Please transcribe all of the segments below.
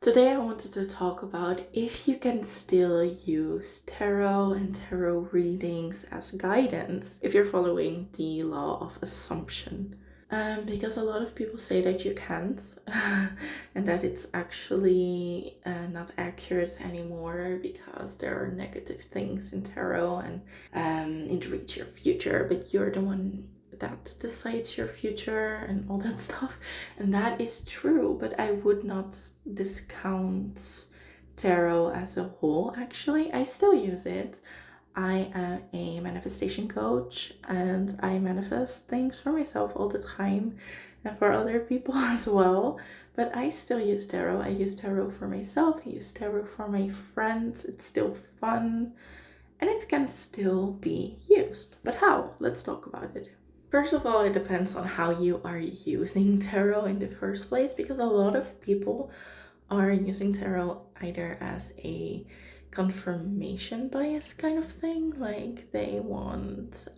Today I wanted to talk about if you can still use tarot and tarot readings as guidance if you're following the law of assumption. Because a lot of people say that you can't, and that it's actually not accurate anymore because there are negative things in tarot and it reads your future, but you're the one that decides your future and all that stuff. And that is true, but I would not discount tarot as a whole. Actually, I still use it. I am a manifestation coach and I manifest things for myself all the time and for other people as well. But I still use tarot. I use tarot for myself, I use tarot for my friends. It's still fun and it can still be used. But how? Let's talk about it. First of all, it depends on how you are using tarot in the first place, because a lot of people are using tarot either as a confirmation bias kind of thing, like they want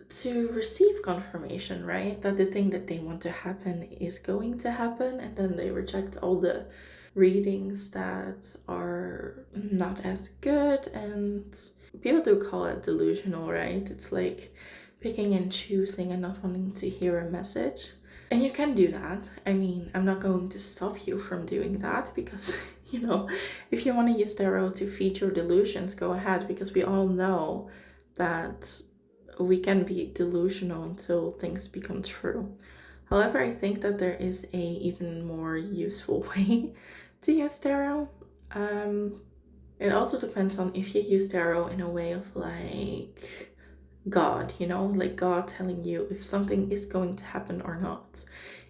to receive confirmation, right, that the thing that they want to happen is going to happen, and then they reject all the readings that are not as good. And people do call it delusional, right? It's like picking and choosing and not wanting to hear a message. And you can do that. I mean, I'm not going to stop you from doing that because, if you want to use tarot to feed your delusions, go ahead, because we all know that we can be delusional until things become true. However, I think that there is a even more useful way to use tarot. It also depends on if you use tarot in a way of like God, like God telling you if something is going to happen or not,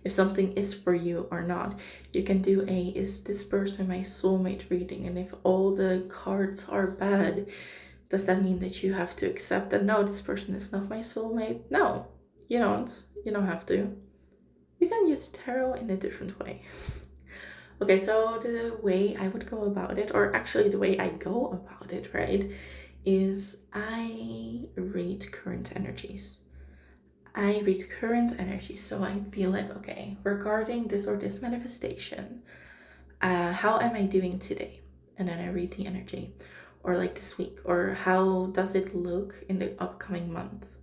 if something is for you or not. You can do is this person my soulmate reading? And if all the cards are bad, does that mean that you have to accept that, no, this person is not my soulmate? No, you don't. You don't have to. You can use tarot in a different way. Okay, so the way I would go about it, or actually the way I go about it, right, is I read current energies. I read current energy, so I'd be like, okay, regarding this or this manifestation, how am I doing today? And then I read the energy, or like this week, or how does it look in the upcoming month?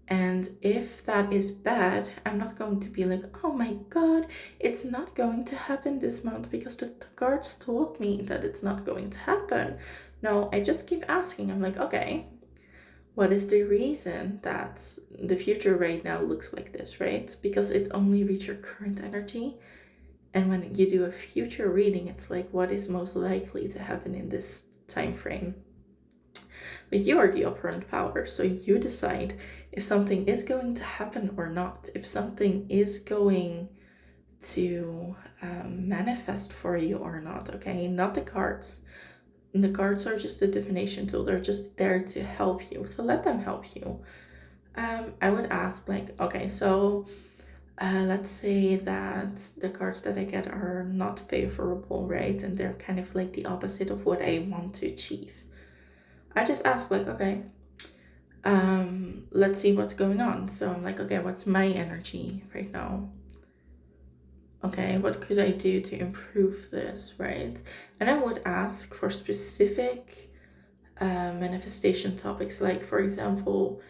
And if that is bad, I'm not going to be like, oh my God, it's not going to happen this month because the cards told me that it's not going to happen. No, I just keep asking. I'm like, okay, what is the reason that the future right now looks like this, right? Because it only reads your current energy. And when you do a future reading, it's like, what is most likely to happen in this time frame? But you are the operant power, so you decide if something is going to happen or not, if something is going to manifest for you or not, okay? Not the cards. And the cards are just a divination tool. They're just there to help you. So let them help you. I would ask, like, okay, so let's say that the cards that I get are not favorable, right? And they're kind of like the opposite of what I want to achieve. I just ask, like, okay, let's see what's going on. So I'm like, okay, what's my energy right now? Okay, what could I do to improve this, right? And I would ask for specific manifestation topics, like, for example,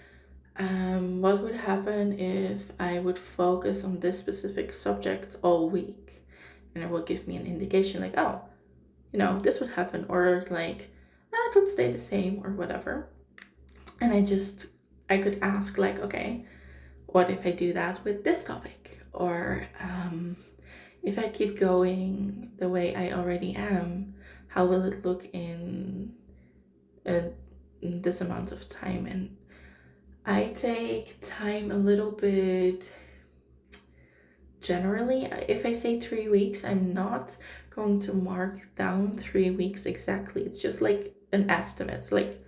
what would happen if I would focus on this specific subject all week? And it will give me an indication, like, oh, this would happen, or like, it would stay the same, or whatever. And I could ask, like, okay, what if I do that with this topic? Or if I keep going the way I already am, how will it look in this amount of time? And I take time a little bit. Generally, if I say 3 weeks, I'm not going to mark down 3 weeks exactly. It's just like an estimate, like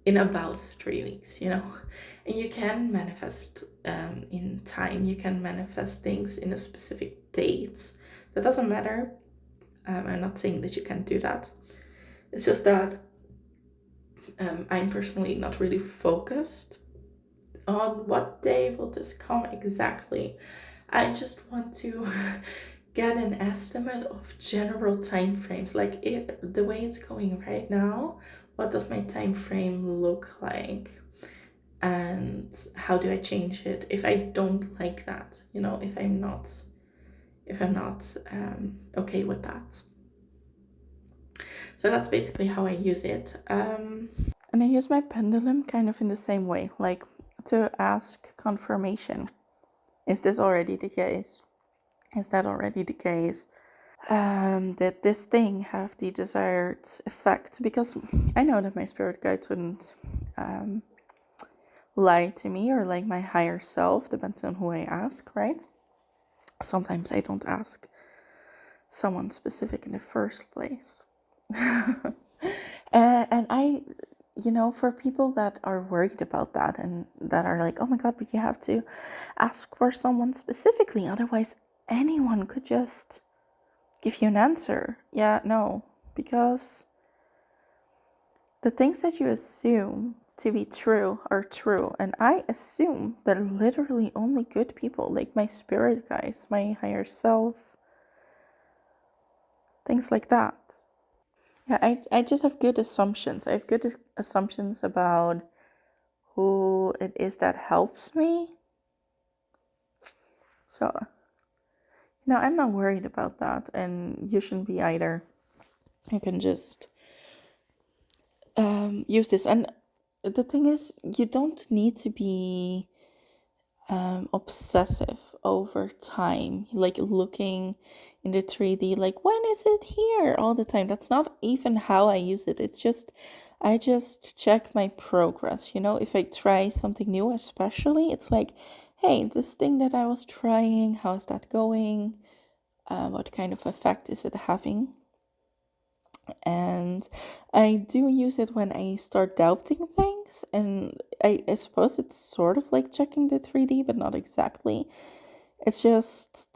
in about 3 weeks, And you can manifest in time. You can manifest things in a specific date. That doesn't matter. I'm not saying that you can't do that. It's just that I'm personally not really focused on what day will this come exactly. I just want to get an estimate of general time frames, like if the way it's going right now, what does my time frame look like, and how do I change it if I don't like that, if I'm not okay with that. So that's basically how I use it. And I use my pendulum kind of in the same way, like to ask confirmation. Is this already the case? Is that already the case? Did this thing have the desired effect? Because I know that my spirit guides wouldn't lie to me, or like my higher self, depends on who I ask, right? Sometimes I don't ask someone specific in the first place. And I, for people that are worried about that and that are like, oh my God, but you have to ask for someone specifically, otherwise anyone could just give you an answer. Yeah, no, because the things that you assume to be true are true. And I assume that literally only good people, like my spirit guides, my higher self, things like that. Yeah, I just have good assumptions. I have good assumptions about who it is that helps me. So, I'm not worried about that, and you shouldn't be either. You can just use this. And the thing is, you don't need to be obsessive over time, like looking in the 3D, like when is it here all the time. That's not even how I use it. It's just, I just check my progress. If I try something new, especially, it's like, hey, this thing that I was trying, how is that going? What kind of effect is it having? And I do use it when I start doubting things, and I suppose it's sort of like checking the 3D, but not exactly. It's just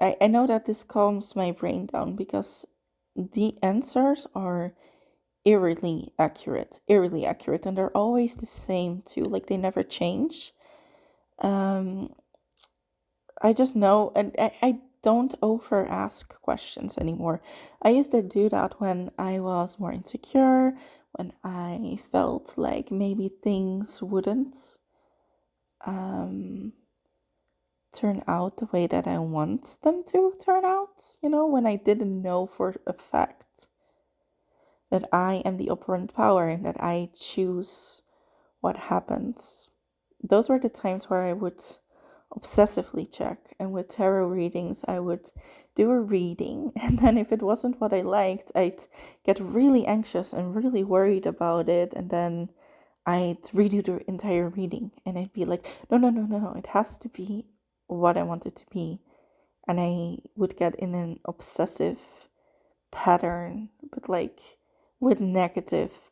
I know that this calms my brain down, because the answers are eerily accurate, and they're always the same too, like they never change. Um, I just know, and I don't over ask questions anymore. I used to do that when I was more insecure, when I felt like maybe things wouldn't um, turn out the way that I want them to turn out, when I didn't know for a fact that I am the operant power and that I choose what happens. Those were the times where I would obsessively check. And with tarot readings, I would do a reading. And then if it wasn't what I liked, I'd get really anxious and really worried about it. And then I'd redo the entire reading. And I'd be like, no, no, no, no, no. It has to be what I want it to be. And I would get in an obsessive pattern, but like with negative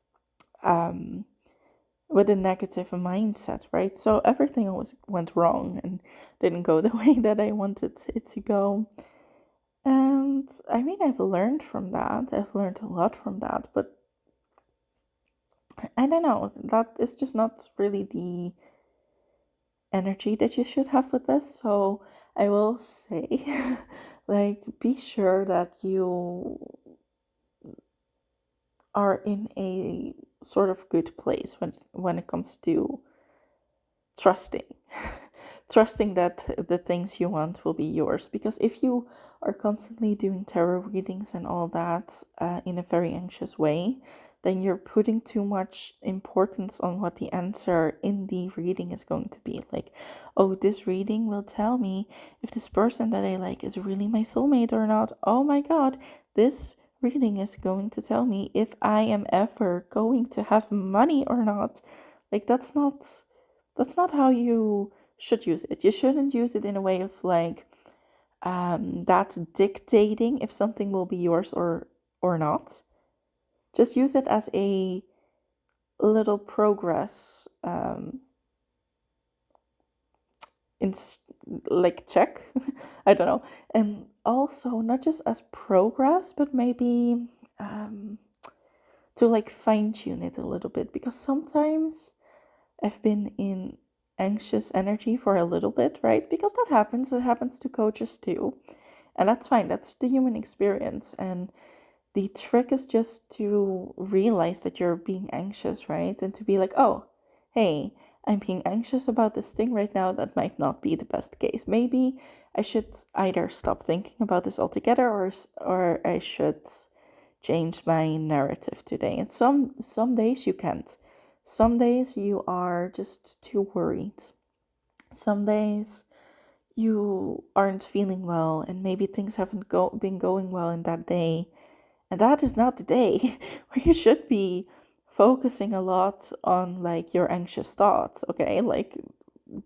with a negative mindset, right? So everything always went wrong and didn't go the way that I wanted it to go. And I mean, I've learned from that. I've learned a lot from that, but I don't know. That is just not really the energy that you should have with this. So I will say, like, be sure that you are in a sort of good place when it comes to trusting trusting that the things you want will be yours. Because if you are constantly doing tarot readings and all that in a very anxious way, then you're putting too much importance on what the answer in the reading is going to be. Like, oh, this reading will tell me if this person that I like is really my soulmate or not. Oh my God, this reading is going to tell me if I am ever going to have money or not. Like, that's not how you should use it. You shouldn't use it in a way of like that's dictating if something will be yours or not. Just use it as a little progress in like check. I don't know. And also not just as progress, but maybe to like fine tune it a little bit, because sometimes I've been in anxious energy for a little bit, right? Because that happens. It happens to coaches too. And that's fine. That's the human experience. And the trick is just to realize that you're being anxious, right? And to be like, oh, hey, I'm being anxious about this thing right now. That might not be the best case. Maybe I should either stop thinking about this altogether, or I should change my narrative today. And some days you can't. Some days you are just too worried. Some days you aren't feeling well, and maybe things haven't been going well in that day. And that is not the day where you should be focusing a lot on like your anxious thoughts, okay? Like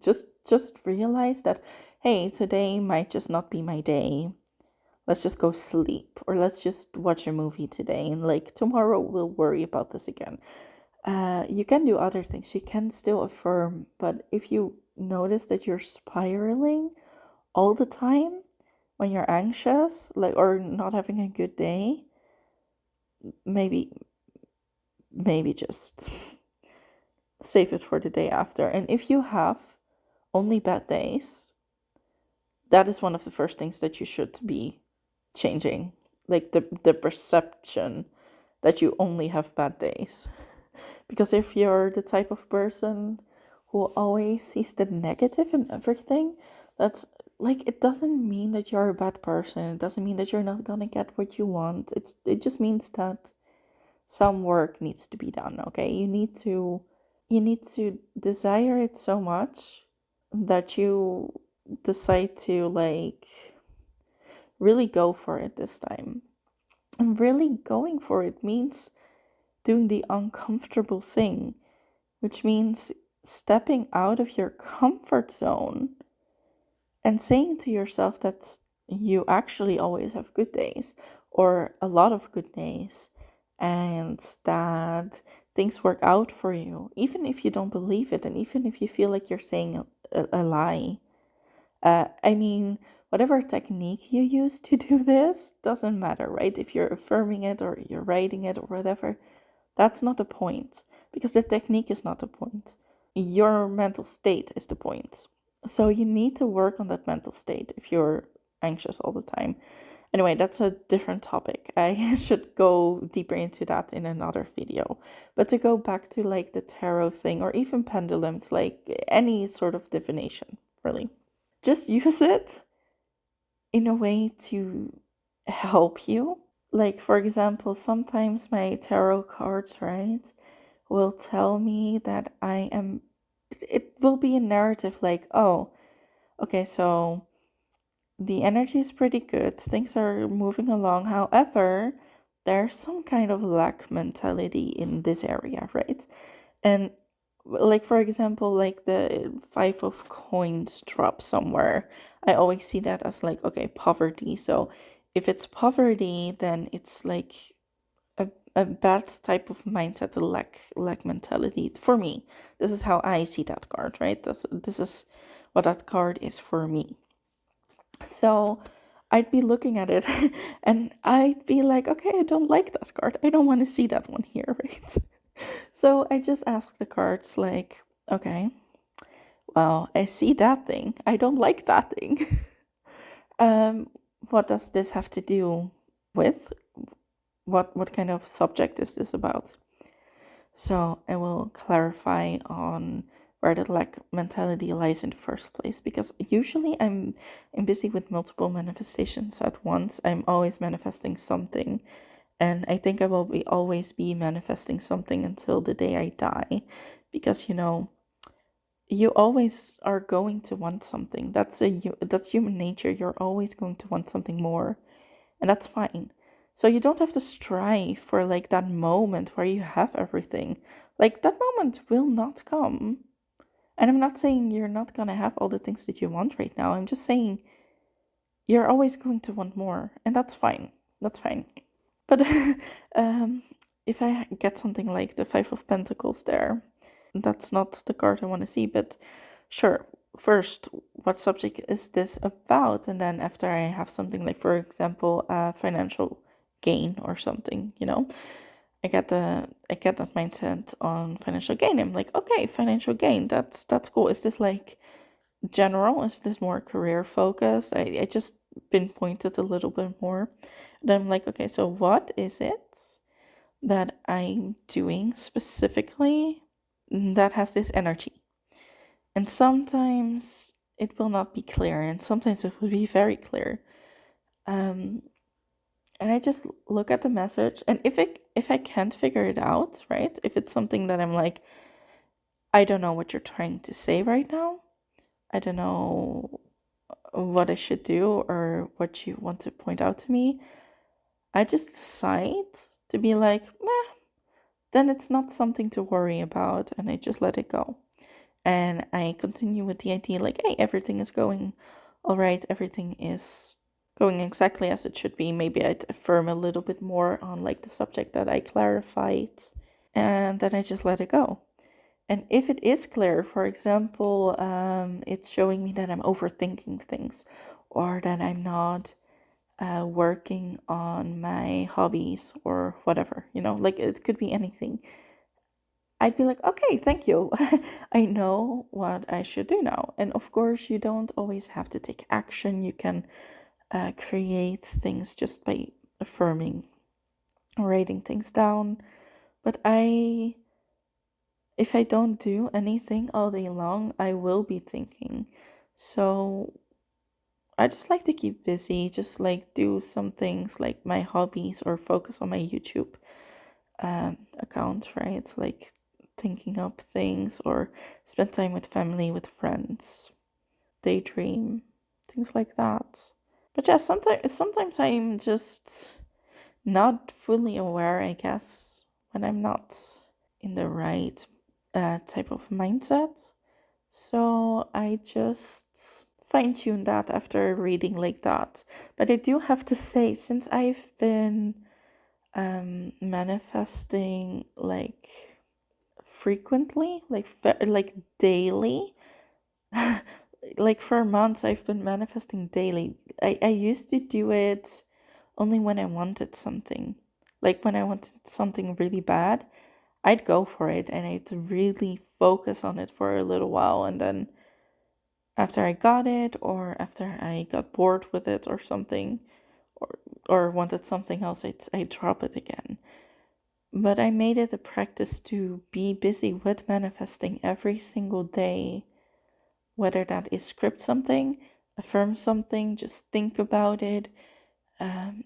just realize that, hey, today might just not be my day. Let's just go sleep, or let's just watch a movie today, and like tomorrow we'll worry about this again. You can do other things. You can still affirm, but if you notice that you're spiraling all the time when you're anxious, like, or not having a good day, maybe just save it for the day after. And if you have only bad days, that is one of the first things that you should be changing, like the perception that you only have bad days. Because if you're the type of person who always sees the negative in everything, that's like, it doesn't mean that you're a bad person. It doesn't mean that you're not gonna get what you want. It just means that some work needs to be done, okay? You need to desire it so much that you decide to like really go for it this time. And really going for it means doing the uncomfortable thing, which means stepping out of your comfort zone and saying to yourself that you actually always have good days, or a lot of good days, and that things work out for you, even if you don't believe it, and even if you feel like you're saying a lie. I mean, whatever technique you use to do this doesn't matter, right? If you're affirming it or you're writing it or whatever, that's not the point, because the technique is not the point. Your mental state is the point. So you need to work on that mental state if you're anxious all the time. Anyway, that's a different topic. I should go deeper into that in another video. But to go back to like the tarot thing, or even pendulums, like any sort of divination, really, just use it in a way to help you. Like, for example, sometimes my tarot cards, right, will tell me that it will be a narrative like, oh, okay, so the energy is pretty good, things are moving along. However, there's some kind of lack mentality in this area, right? And like, for example, like the 5 of coins drop somewhere, I always see that as like, okay, poverty. So if it's poverty, then it's like a bad type of mindset, a lack mentality. For me, this is how I see that card, right? This is what that card is for me. So I'd be looking at it and I'd be like, okay, I don't like that card. I don't want to see that one here, right? So I just ask the cards like, okay, well, I see that thing. I don't like that thing. What does this have to do with? What kind of subject is this about? So I will clarify on where the lack mentality lies in the first place, because usually I'm busy with multiple manifestations at once. I'm always manifesting something, and I think I will always be manifesting something until the day I die, because you always are going to want something. That's human nature. You're always going to want something more, and that's fine. So you don't have to strive for like that moment where you have everything. Like, that moment will not come. And I'm not saying you're not gonna have all the things that you want right now. I'm just saying you're always going to want more, and that's fine. That's fine. But if I get something like the 5 of Pentacles there, that's not the card I want to see. But sure, first, what subject is this about? And then after I have something like, for example, financial gain or something, I get that mindset on financial gain. I'm like, okay, financial gain, that's cool. Is this like general? Is this more career focused? I just pinpoint it a little bit more. Then I'm like, okay, so what is it that I'm doing specifically that has this energy? And sometimes it will not be clear, and sometimes it will be very clear. Um, and I just look at the message, and if I can't figure it out, right? If it's something that I'm like, I don't know what you're trying to say right now. I don't know what I should do or what you want to point out to me. I just decide to be like, meh, then it's not something to worry about, and I just let it go. And I continue with the idea like, hey, everything is going all right, everything is going exactly as it should be. Maybe I'd affirm a little bit more on like the subject that I clarified, and then I just let it go. And if it is clear, for example, it's showing me that I'm overthinking things, or that I'm not working on my hobbies or whatever, like it could be anything. I'd be like, okay, thank you. I know what I should do now. And of course, you don't always have to take action. You can create things just by affirming or writing things down. But if I don't do anything all day long, I will be thinking. So I just like to keep busy, just like do some things like my hobbies or focus on my YouTube account, right? It's like thinking up things or spend time with family, with friends, daydream, things like that. But yeah, sometimes I'm just not fully aware, I guess, when I'm not in the right type of mindset. So I just fine tune that after reading like that. But I do have to say, since I've been manifesting like frequently, like daily, like for months I've been manifesting daily. I used to do it only when I wanted something. Like when I wanted something really bad, I'd go for it and I'd really focus on it for a little while, and then after I got it, or after I got bored with it or something, or wanted something else, I'd drop it again. But I made it a practice to be busy with manifesting every single day, whether that is script something, affirm something, just think about it,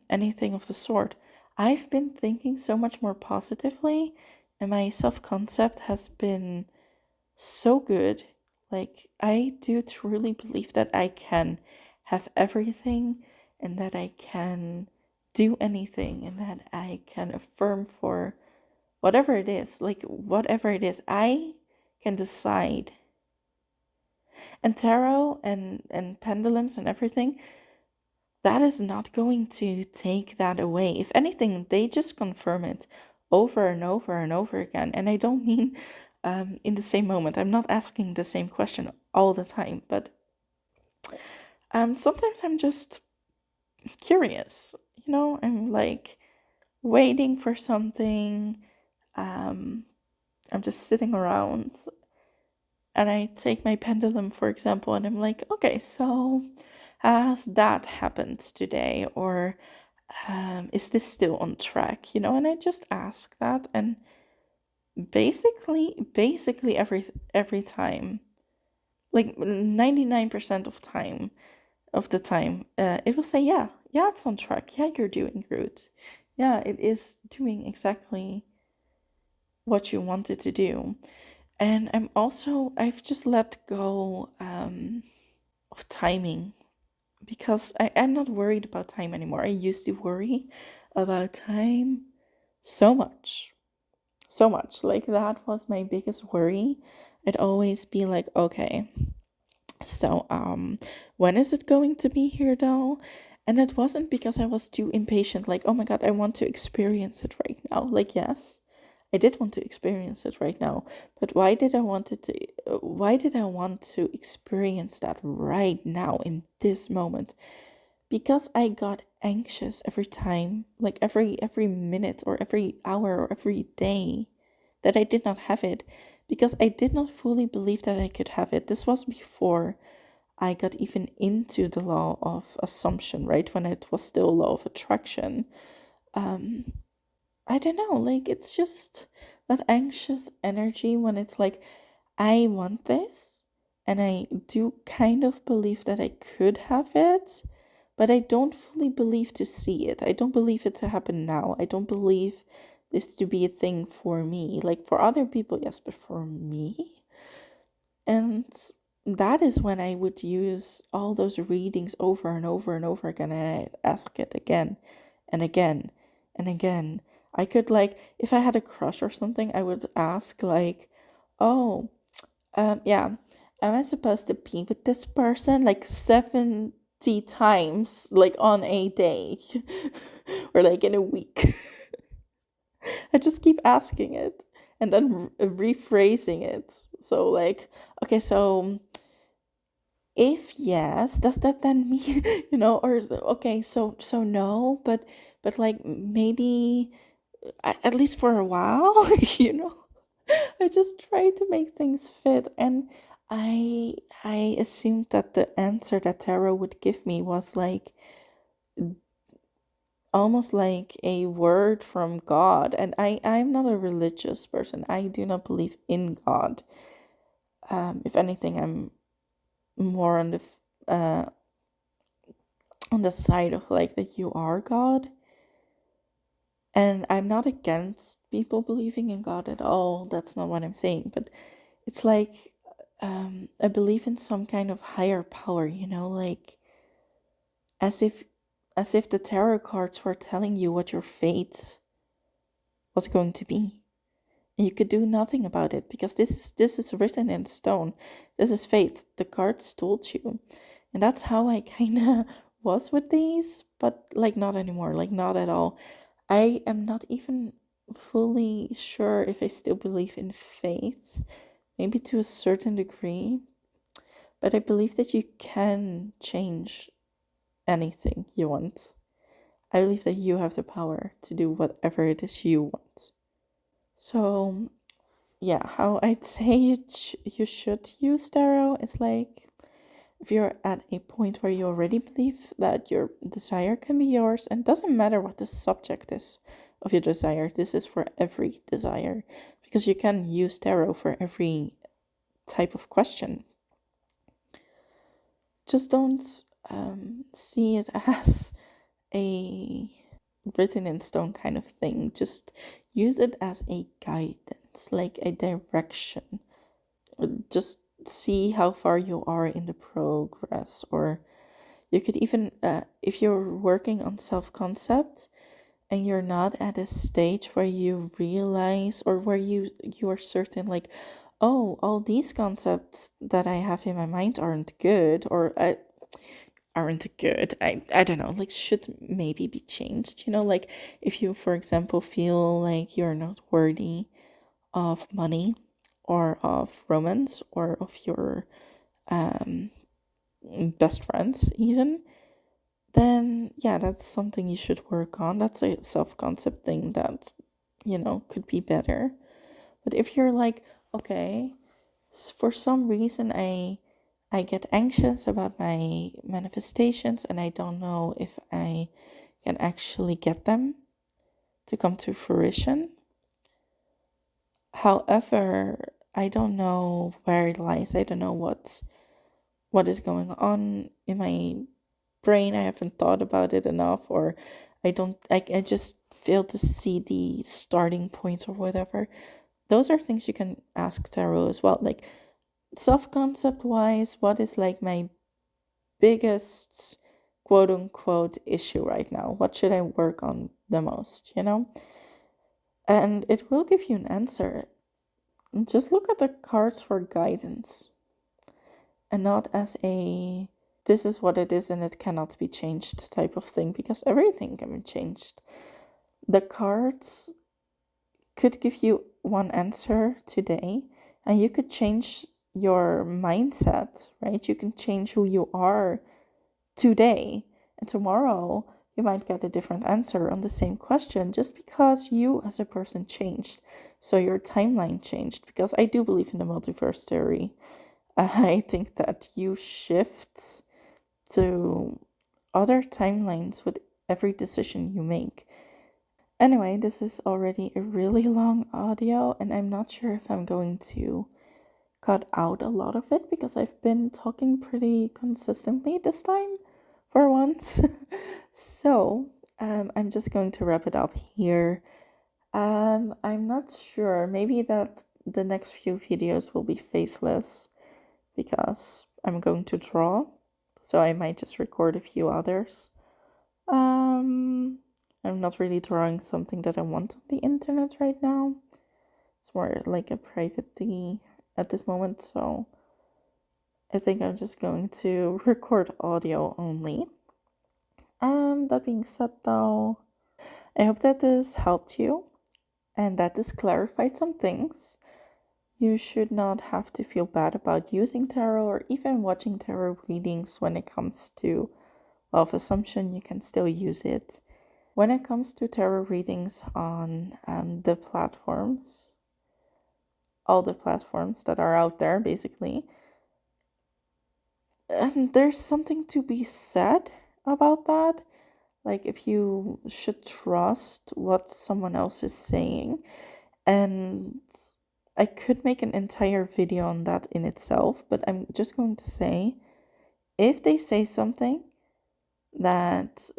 anything of the sort. I've been thinking so much more positively, and my self concept has been so good. Like, I do truly believe that I can have everything, and that I can do anything, and that I can affirm for whatever it is. Like, whatever it is, I can decide. And tarot and pendulums and everything, that is not going to take that away. If anything, they just confirm it over and over and over again. And I don't mean in the same moment. I'm not asking the same question all the time, but sometimes I'm just curious. I'm like waiting for something. I'm just sitting around, and I take my pendulum, for example, and I'm like, okay, so has that happened today? Or is this still on track? And I just ask that, and basically every time, like 99% of the time, it will say, yeah, it's on track. Yeah, you're doing good. Yeah, it is doing exactly what you wanted to do. And I've just let go of timing, because I'm not worried about time anymore. I used to worry about time so much. So much. Like, that was my biggest worry. I'd always be like, okay, so when is it going to be here though? And it wasn't because I was too impatient, like, oh my god, I want to experience it right now. Like, yes, I did want to experience it right now, but why did I want to experience that right now in this moment? Because I got anxious every time, like every minute or every hour or every day that I did not have it, because I did not fully believe that I could have it. This was before I got even into the law of assumption, right? When it was still law of attraction. I don't know, like it's just that anxious energy when it's like, I want this, and I do kind of believe that I could have it, but I don't fully believe to see it. I don't believe it to happen now. I don't believe this to be a thing for me. Like for other people, yes, but for me? And that is when I would use all those readings over and over and over again, and I'd ask it again and again and again. I could, like, if I had a crush or something, I would ask, like, oh, yeah, am I supposed to be with this person like 70 times, like on a day or like in a week? I just keep asking it and then rephrasing it. So, like, okay, so if yes, does that then mean, or okay, so no, but like maybe at least for a while, I just try to make things fit, and I assumed that the answer that tarot would give me was like almost like a word from God. And I'm not a religious person. I do not believe in God. If anything, I'm more on the side of like that you are God. And I'm not against people believing in God at all. That's not what I'm saying. But it's like I believe in some kind of higher power, like as if the tarot cards were telling you what your fate was going to be. And you could do nothing about it because this is written in stone. This is fate. The cards told you. And that's how I kind of was with these, but like not anymore, like not at all. I am not even fully sure if I still believe in fate, maybe to a certain degree, but I believe that you can change anything you want. I believe that you have the power to do whatever it is you want. So, yeah, how I'd say you should use tarot is like, if you're at a point where you already believe that your desire can be yours, and it doesn't matter what the subject is of your desire, this is for every desire, because you can use tarot for every type of question. Just don't see it as a written in stone kind of thing. Just use it as a guidance, like a direction. Just see how far you are in the progress. Or you could even, if you're working on self-concept and you're not at a stage where you realize, or where you are certain, like, oh, all these concepts that I have in my mind aren't good, or aren't good. I don't know, like should maybe be changed. Like if you, for example, feel like you're not worthy of money or of romance or of your best friends even, then yeah, that's something you should work on. That's a self-concept thing that could be better. But if you're like, okay, for some reason I get anxious about my manifestations and I don't know if I can actually get them to come to fruition. However, I don't know where it lies. I don't know what is going on in my brain. I haven't thought about it enough, or I just fail to see the starting points or whatever. Those are things you can ask tarot as well. Like self-concept wise, what is like my biggest quote unquote issue right now? What should I work on the most, And it will give you an answer. Just look at the cards for guidance and not as a this is what it is and it cannot be changed type of thing, because everything can be changed. The cards could give you one answer today and you could change your mindset, right? You can change who you are today, and tomorrow you might get a different answer on the same question just because you as a person changed. So your timeline changed, because I do believe in the multiverse theory. I think that you shift to other timelines with every decision you make. Anyway, this is already a really long audio, and I'm not sure if I'm going to cut out a lot of it because I've been talking pretty consistently this time for once. So, I'm just going to wrap it up here. I'm not sure. Maybe that the next few videos will be faceless because I'm going to draw. So I might just record a few others. I'm not really drawing something that I want on the internet right now. It's more like a private thingy at this moment, so I think I'm just going to record audio only. That being said though, I hope that this helped you and that this clarified some things. You should not have to feel bad about using tarot or even watching tarot readings when it comes to law of assumption. You can still use it. When it comes to tarot readings on the platforms, all the platforms that are out there, basically, and there's something to be said about that. Like, if you should trust what someone else is saying, and I could make an entire video on that in itself, but I'm just going to say, if they say something that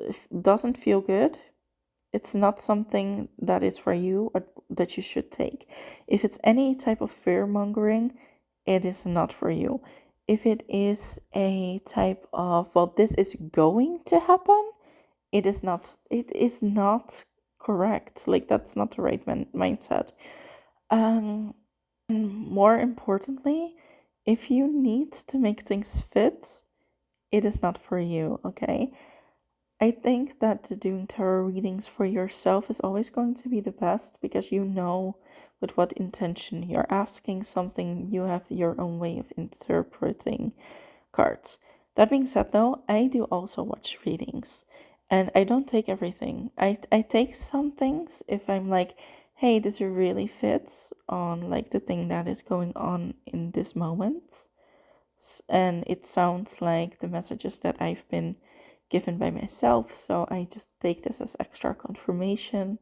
doesn't feel good, it's not something that is for you or that you should take. If it's any type of fear mongering, it is not for you. If it is a type of, well, this is going to happen, it is not. It is not correct. Like, that's not the right mindset. And more importantly, if you need to make things fit, it is not for you. Okay. I think that doing tarot readings for yourself is always going to be the best because you know with what intention you're asking something. You have your own way of interpreting cards. That being said, though, I do also watch readings and I don't take everything. I take some things if I'm like, hey, this really fits on like the thing that is going on in this moment. And it sounds like the messages that I've been given by myself, so I just take this as extra confirmation.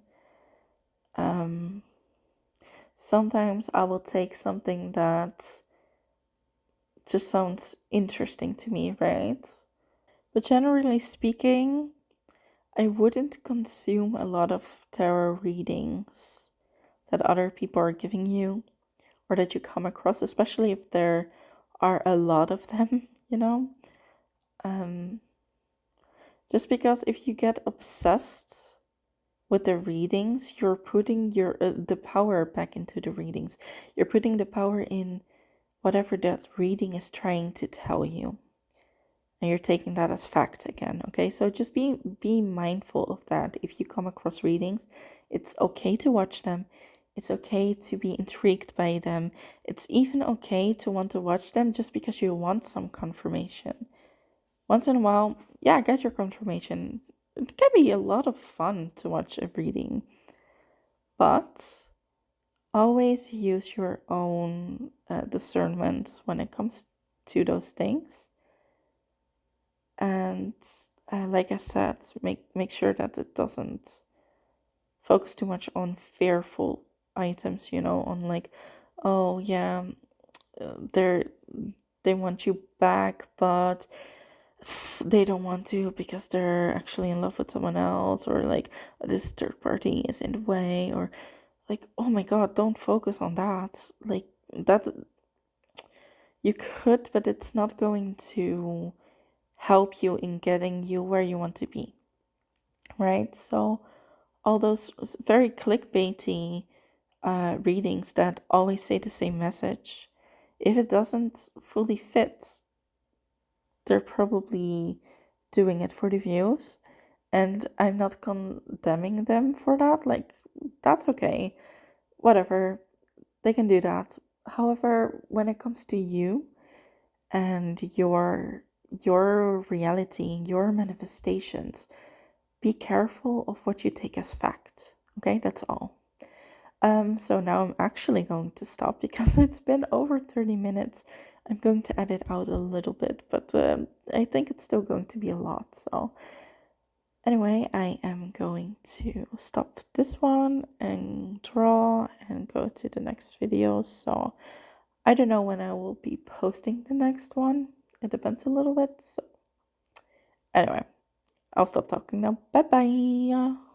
Sometimes I will take something that just sounds interesting to me, right? But generally speaking, I wouldn't consume a lot of tarot readings that other people are giving you or that you come across, especially if there are a lot of them, you know? Just because if you get obsessed with the readings, you're putting the power back into the readings. You're putting the power in whatever that reading is trying to tell you. And you're taking that as fact again, okay? So just be mindful of that. If you come across readings, it's okay to watch them. It's okay to be intrigued by them. It's even okay to want to watch them just because you want some confirmation. Once in a while, yeah, get your confirmation. It can be a lot of fun to watch a reading, but always use your own discernment when it comes to those things. And like I said, make sure that it doesn't focus too much on fearful items. On like, oh yeah, they want you back, but they don't want to because they're actually in love with someone else, or like this third party is in the way, or like, oh my god, don't focus on that. Like, that you could, but it's not going to help you in getting you where you want to be, right? So all those very clickbaity readings that always say the same message, if it doesn't fully fit, they're probably doing it for the views, and I'm not condemning them for that. Like, that's okay, whatever, they can do that. However, when it comes to you and your reality, your manifestations, be careful of what you take as fact. Okay, that's all. So now I'm actually going to stop because it's been over 30 minutes. I'm going to edit out a little bit, but I think it's still going to be a lot. So anyway, I am going to stop this one and draw and go to the next video. So I don't know when I will be posting the next one. It depends a little bit. So anyway, I'll stop talking now. Bye bye.